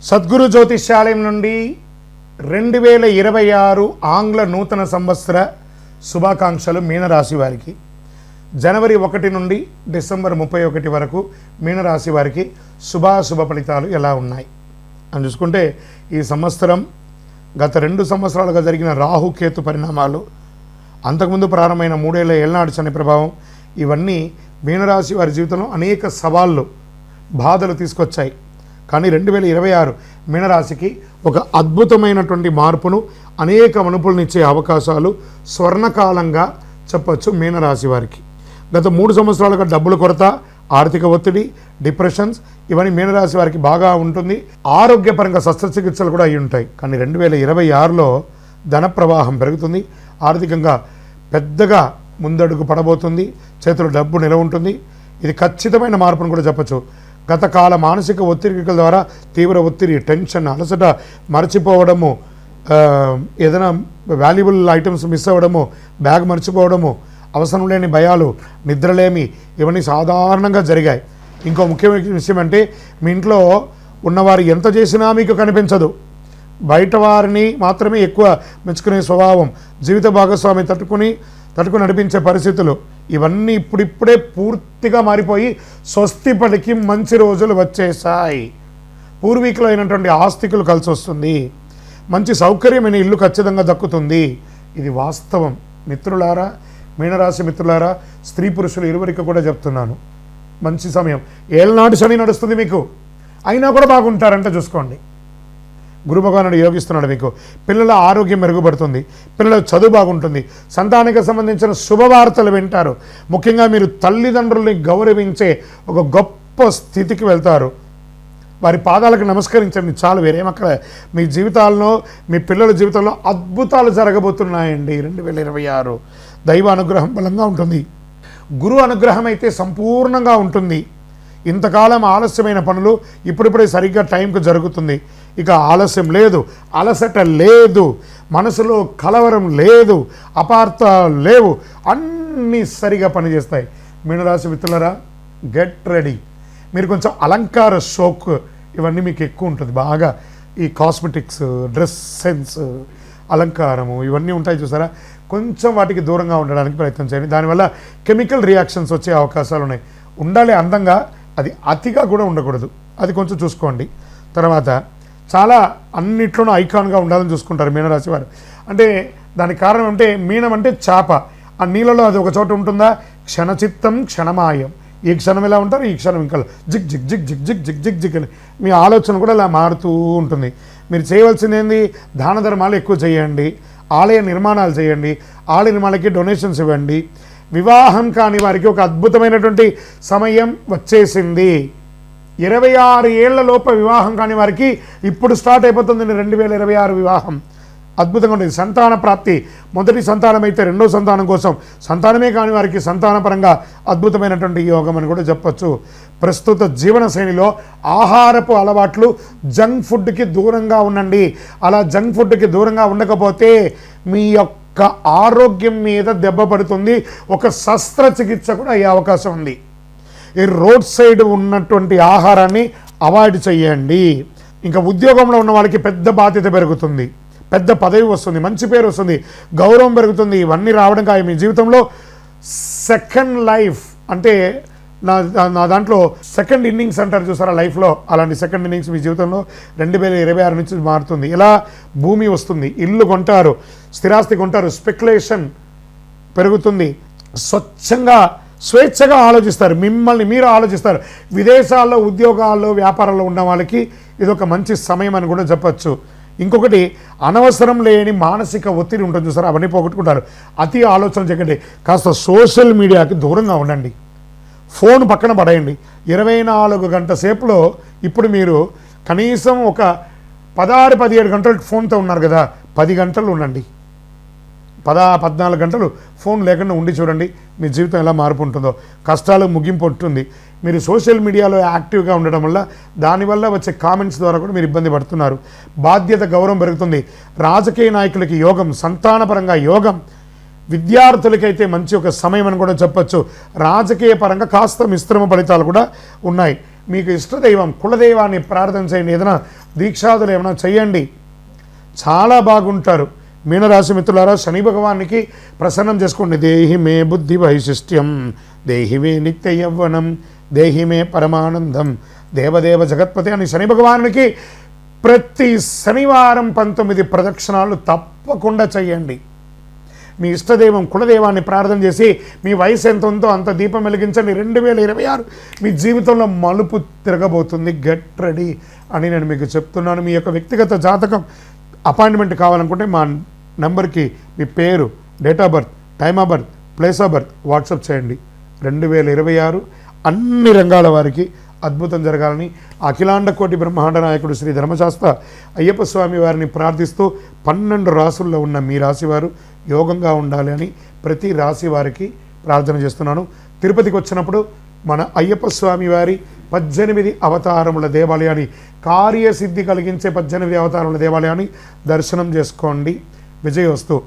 సద్గురు జ్యోతిష్యాలయం నుండి 2026 ఆంగ్ల నూతన సంవత్సర శుభాకాంక్షలు మీనరాశి వారికి. జనవరి 1 నుండి డిసెంబర్ 31 వరకు మీనరాశి వారికి శుభాశుభ ఫలితాలు ఎలా ఉన్నాయి అని చూసుకుంటే, ఈ సంవత్సరం గత 2 సంవత్సరాలుగా జరిగిన రాహుకేతు పరిణామాలు, అంతకుముందు ప్రారంభమైన 3 ఏళ్ల ఏళ్నాడు శని ప్రభావం, ఇవన్నీ మీనరాశి వారి జీవితంలో అనేక సవాళ్ళు, బాధలు తీసుకొచ్చాయి. కానీ 2026 మీనరాశికి ఒక అద్భుతమైనటువంటి మార్పును, అనేక మనుపులనిచ్చే అవకాశాలు స్వర్ణకాలంగా చెప్పచ్చు. మీనరాశి వారికి గత 3 సంవత్సరాలుగా డబ్బుల కొరత, ఆర్థిక ఒత్తిడి, డిప్రెషన్స్ ఇవన్నీ మీనరాశి వారికి బాగా ఉంటుంది. ఆరోగ్యపరంగా శస్త్రచికిత్సలు కూడా అయి ఉంటాయి. కానీ 2026లో ధన ప్రవాహం పెరుగుతుంది. ఆర్థికంగా పెద్దగా ముందడుగు పడబోతుంది. చేతిలో డబ్బు నిలవ ఉంటుంది. ఇది ఖచ్చితమైన మార్పును కూడా చెప్పచ్చు. గత కాల మానసిక ఒత్తిడిల ద్వారా తీవ్ర ఒత్తిడి, టెన్షన్, అలసట, మర్చిపోవడము, ఏదైనా వాల్యుబుల్ ఐటమ్స్ మిస్ అవ్వడము, బ్యాగ్ మర్చిపోవడము, అవసరం లేని భయాలు, నిద్రలేమి ఇవన్నీ సాధారణంగా జరిగాయి. ఇంకో ముఖ్యమైన విషయం అంటే, మీ ఇంట్లో ఉన్నవారు ఎంత చేసినా మీకు కనిపించదు. బయట వారిని మాత్రమే ఎక్కువ మెచ్చుకునే స్వభావం, జీవిత భాగస్వామి తట్టుకుని నడిపించే పరిస్థితులు ఇవన్నీ ఇప్పుడిప్పుడే పూర్తిగా మారిపోయి స్వస్తి పలికి మంచి రోజులు వచ్చేసాయి. పూర్వీకులు అయినటువంటి ఆస్తికులు కలిసి వస్తుంది. మంచి సౌకర్యమైన ఇల్లు ఖచ్చితంగా దక్కుతుంది. ఇది వాస్తవం. మిత్రులారా, మీనరాశి మిత్రులారా, స్త్రీ పురుషులు ఇరువురికి కూడా చెప్తున్నాను, మంచి సమయం. ఏళ్ళనాడు శని నడుస్తుంది మీకు, అయినా కూడా బాగుంటారంటే చూసుకోండి. గురు భగవానుడు యోగిస్తున్నాడు మీకు. పిల్లల ఆరోగ్యం మెరుగుపడుతుంది. పిల్లల చదువు బాగుంటుంది. సంతానానికి సంబంధించిన శుభవార్తలు వింటారు. ముఖ్యంగా మీరు తల్లిదండ్రుల్ని గౌరవించే ఒక గొప్ప స్థితికి వెళ్తారు. వారి పాదాలకు నమస్కరించండి చాలు, వేరేమక్కడ. మీ జీవితాల్లో, మీ పిల్లల జీవితంలో అద్భుతాలు జరగబోతున్నాయండి. 2026 దైవ అనుగ్రహం బలంగా ఉంటుంది. గురు అనుగ్రహం అయితే సంపూర్ణంగా ఉంటుంది. ఇంతకాలం ఆలస్యమైన పనులు ఇప్పుడిప్పుడే సరిగ్గా టైంకు జరుగుతుంది. ఇక ఆలస్యం లేదు, అలసట లేదు, మనసులో కలవరం లేదు, అపార్థాలు లేవు, అన్నీ సరిగా పనిచేస్తాయి. మీనరాశి మిత్రులారా, గెట్ రెడీ. మీరు కొంచెం అలంకార షోక్ ఇవన్నీ మీకు ఎక్కువ ఉంటుంది. బాగా ఈ కాస్మెటిక్స్, డ్రెస్ సెన్స్, అలంకారము ఇవన్నీ ఉంటాయి చూసారా, కొంచెం వాటికి దూరంగా ఉండడానికి ప్రయత్నం చేయండి. దానివల్ల కెమికల్ రియాక్షన్స్ వచ్చే అవకాశాలు ఉన్నాయి. ఉండాలి అందంగా, అది అతిగా కూడా ఉండకూడదు. అది కొంచెం చూసుకోండి. తర్వాత చాలా అన్నిట్లోనూ ఐకాన్గా ఉండాలని చూసుకుంటారు మీనరాశి వారు. అంటే దానికి కారణం అంటే, మీనం అంటే చేప. ఆ నీళ్ళలో అది ఒక చోట ఉంటుందా, క్షణచిత్తం క్షణమాయం. ఈ క్షణం ఎలా ఉంటారు, ఈ క్షణం ఇంకా zig zig zig zig zig zig zig zig అని మీ ఆలోచన కూడా ఇలా మారుతూ ఉంటుంది. మీరు చేయవలసింది ఏంది, దాన ధర్మాలు ఎక్కువ చేయండి, ఆలయ నిర్మాణాలు చేయండి, ఆలయ నిర్మాణాలకి డొనేషన్స్ ఇవ్వండి. వివాహం కాని వారికి ఒక అద్భుతమైనటువంటి సమయం వచ్చేసింది. 26 ఏళ్ల లోపు వివాహం కాని వారికి ఇప్పుడు స్టార్ట్ అయిపోతుంది 2026 వివాహం. అద్భుతంగా ఉంటుంది. సంతాన ప్రాప్తి, మొదటి సంతానం అయితే రెండో సంతానం కోసం, సంతానమే కాని వారికి సంతానపరంగా అద్భుతమైనటువంటి యోగం అని కూడా చెప్పచ్చు. ప్రస్తుత జీవన శైలిలో ఆహారపు అలవాట్లు, జంక్ ఫుడ్కి దూరంగా ఉండండి. అలా జంక్ ఫుడ్కి దూరంగా ఉండకపోతే మీ యొక్క ఆరోగ్యం మీద దెబ్బ పడుతుంది. ఒక శస్త్రచికిత్స కూడా అయ్యే అవకాశం ఉంది. ఈ రోడ్ సైడ్ ఉన్నటువంటి ఆహారాన్ని అవాయిడ్ చేయండి. ఇంకా ఉద్యోగంలో ఉన్న వాళ్ళకి పెద్ద బాధ్యత పెరుగుతుంది, పెద్ద పదవి వస్తుంది, మంచి పేరు వస్తుంది, గౌరవం పెరుగుతుంది. ఇవన్నీ రావడం కాదు. మీ జీవితంలో సెకండ్ లైఫ్ అంటే నా దాంట్లో సెకండ్ ఇన్నింగ్స్ అంటారు చూసారా లైఫ్లో, అలాంటి సెకండ్ ఇన్నింగ్స్ మీ జీవితంలో 2026 నుంచి మారుతుంది. ఇలా భూమి వస్తుంది, ఇల్లు కొంటారు, స్థిరాస్తి కొంటారు, స్పెక్యులేషన్ పెరుగుతుంది. స్వేచ్ఛగా ఆలోచిస్తారు, మిమ్మల్ని మీరు ఆలోచిస్తారు. విదేశాల్లో ఉద్యోగాల్లో, వ్యాపారాల్లో ఉన్న వాళ్ళకి ఇదొక మంచి సమయం అని కూడా చెప్పచ్చు. ఇంకొకటి, అనవసరం లేని మానసిక ఒత్తిడి ఉంటుంది చూసారా, అవన్నీ పోగొట్టుకుంటారు. అతి ఆలోచన చేయకండి. కాస్త సోషల్ మీడియాకి దూరంగా ఉండండి. ఫోన్ పక్కన పడేయండి. 24 గంటల సేపులో ఇప్పుడు మీరు కనీసం ఒక 16-17 గంటలు ఫోన్తో ఉన్నారు కదా, 10 గంటలు ఉండండి. 14 గంటలు ఫోన్ లేకుండా ఉండి చూడండి మీ జీవితం ఎలా మార్పు ఉంటుందో. కష్టాలు ముగింపు ఉంటుంది. మీరు సోషల్ మీడియాలో యాక్టివ్గా ఉండడం వల్ల, దానివల్ల వచ్చే కామెంట్స్ ద్వారా కూడా మీరు ఇబ్బంది పడుతున్నారు. బాధ్యత, గౌరవం పెరుగుతుంది. రాజకీయ నాయకులకి యోగం, సంతానపరంగా యోగం, విద్యార్థులకైతే మంచి ఒక సమయం అని కూడా చెప్పచ్చు. రాజకీయ పరంగా కాస్త మిశ్రమ ఫలితాలు కూడా ఉన్నాయి. మీకు ఇష్టదైవం, కులదైవాన్ని ప్రార్థన చేయండి. ఏదైనా దీక్షాదులు ఏమైనా చేయండి, చాలా బాగుంటారు. మీనరాశి మిత్రులారా, శని భగవానికి ప్రసన్నం చేసుకోండి. దేహి మే బుద్ధి వైశిష్ట్యం, దేహి మే నిత్య యవ్వనం, దేహి మే పరమానందం, దేవదేవ జగత్పతి అని శని భగవానికి ప్రతి శనివారం 19 ప్రదక్షిణాలు తప్పకుండా చేయండి. మీ ఇష్టదైవం కులదైవాన్ని ప్రార్థన చేసి మీ వయసు ఎంత ఉందో అంత దీపం వెలిగించండి. 2026 మీ జీవితంలో మలుపు తిరగబోతుంది. గెట్ రెడీ అని నేను మీకు చెప్తున్నాను. మీ యొక్క వ్యక్తిగత జాతకం అపాయింట్మెంట్ కావాలనుకుంటే మా నెంబర్కి మీ పేరు, date of birth, time of birth, place of birth WhatsApp చేయండి. 2026 అన్ని రంగాల వారికి అద్భుతం జరగాలని అఖిలాండ కోటి బ్రహ్మాండ నాయకుడు శ్రీ ధర్మశాస్త్ర అయ్యప్ప స్వామి వారిని ప్రార్థిస్తూ 12 రాసుల్లో ఉన్న మీ రాశి వారు యోగంగా ఉండాలి అని ప్రతి రాశి వారికి ప్రార్థన చేస్తున్నాను. తిరుపతికి వచ్చినప్పుడు మన అయ్యప్ప స్వామి వారి 18 అవతారముల దేవాలయాన్ని, కార్యసిద్ధి కలిగించే 18 అవతారముల దేవాలయాన్ని దర్శనం చేసుకోండి. విజయోస్తు.